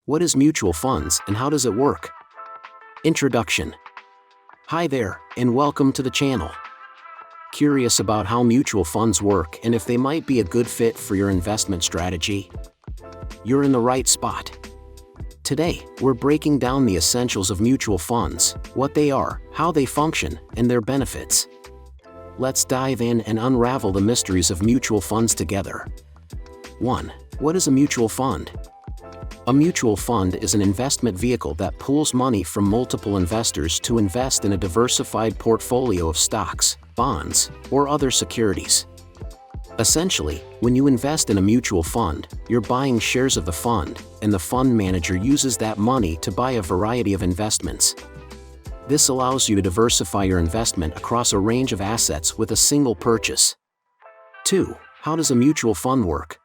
What is mutual funds and how does it work? Introduction. Hi there, and welcome to the channel. Curious about how mutual funds work and if they might be a good fit for your investment strategy? You're in the right spot. Today, we're breaking down the essentials of mutual funds, what they are, how they function, and their benefits. Let's dive in and unravel the mysteries of mutual funds together. 1. What is a mutual fund? A mutual fund is an investment vehicle that pools money from multiple investors to invest in a diversified portfolio of stocks, bonds, or other securities. Essentially, when you invest in a mutual fund, you're buying shares of the fund, and the fund manager uses that money to buy a variety of investments. This allows you to diversify your investment across a range of assets with a single purchase. 2. How does a mutual fund work?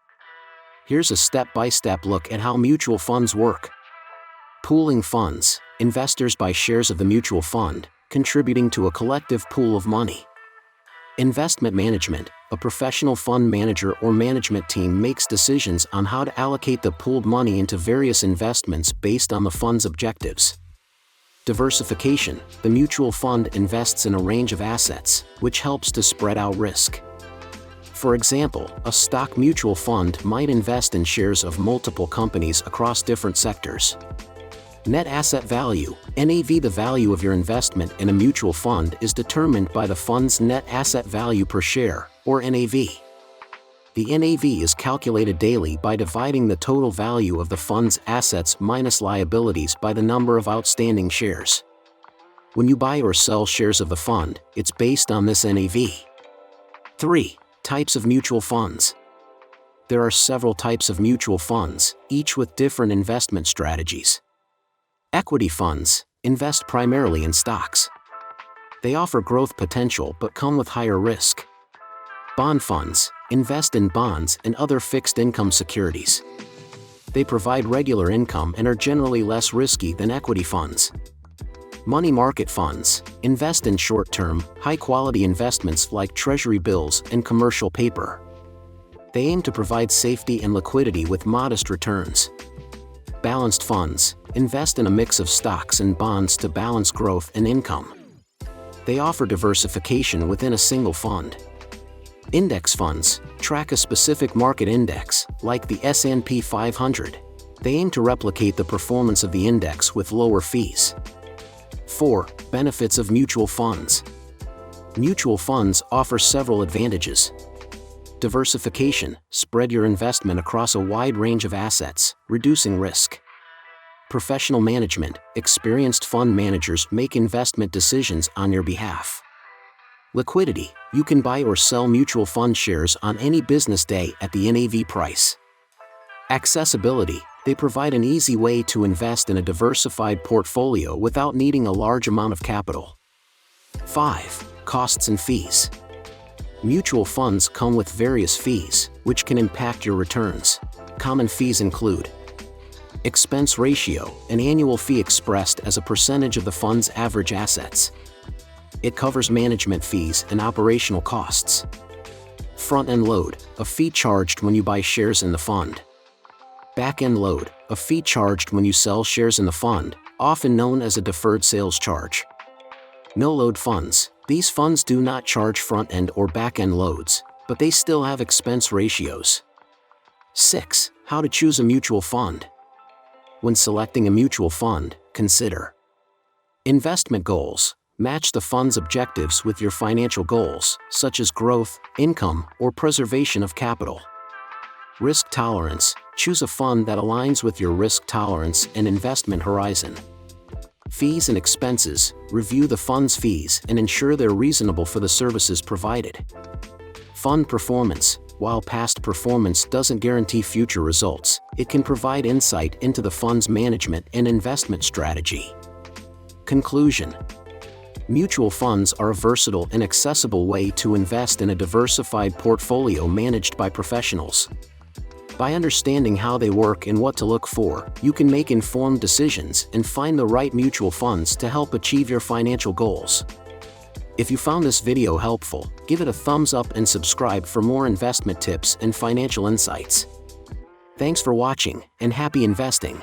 Here's a step-by-step look at how mutual funds work. Pooling funds. Investors buy shares of the mutual fund, contributing to a collective pool of money. Investment management. A professional fund manager or management team makes decisions on how to allocate the pooled money into various investments based on the fund's objectives. Diversification. The mutual fund invests in a range of assets, which helps to spread out risk. For example, a stock mutual fund might invest in shares of multiple companies across different sectors. Net asset value, NAV. The value of your investment in a mutual fund is determined by the fund's net asset value per share, or NAV. The NAV is calculated daily by dividing the total value of the fund's assets minus liabilities by the number of outstanding shares. When you buy or sell shares of the fund, it's based on this NAV. 3. Types of mutual funds. There are several types of mutual funds, each with different investment strategies. Equity funds invest primarily in stocks. They offer growth potential but come with higher risk. Bond funds invest in bonds and other fixed income securities. They provide regular income and are generally less risky than equity funds. Money market funds invest in short-term, high-quality investments like treasury bills and commercial paper. They aim to provide safety and liquidity with modest returns. Balanced funds invest in a mix of stocks and bonds to balance growth and income. They offer diversification within a single fund. Index funds track a specific market index, like the S&P 500. They aim to replicate the performance of the index with lower fees. 4. Benefits of mutual funds. Mutual funds offer several advantages. Diversification. Spread your investment across a wide range of assets, reducing risk. Professional management. Experienced fund managers make investment decisions on your behalf. Liquidity. You can buy or sell mutual fund shares on any business day at the NAV price. Accessibility. They provide an easy way to invest in a diversified portfolio without needing a large amount of capital. 5. Costs and fees. Mutual funds come with various fees, which can impact your returns. Common fees include expense ratio, an annual fee expressed as a percentage of the fund's average assets. It covers management fees and operational costs. Front-end load, a fee charged when you buy shares in the fund. Back-end load, a fee charged when you sell shares in the fund, often known as a deferred sales charge. No-load funds. These funds do not charge front-end or back-end loads, but they still have expense ratios. 6. How to choose a mutual fund. When selecting a mutual fund, consider investment goals. Match the fund's objectives with your financial goals, such as growth, income, or preservation of capital. Risk tolerance. Choose a fund that aligns with your risk tolerance and investment horizon. Fees and expenses. Review the fund's fees and ensure they're reasonable for the services provided. Fund performance. While past performance doesn't guarantee future results, it can provide insight into the fund's management and investment strategy. Conclusion. Mutual funds are a versatile and accessible way to invest in a diversified portfolio managed by professionals. By understanding how they work and what to look for, you can make informed decisions and find the right mutual funds to help achieve your financial goals. If you found this video helpful, give it a thumbs up and subscribe for more investment tips and financial insights. Thanks for watching, and happy investing!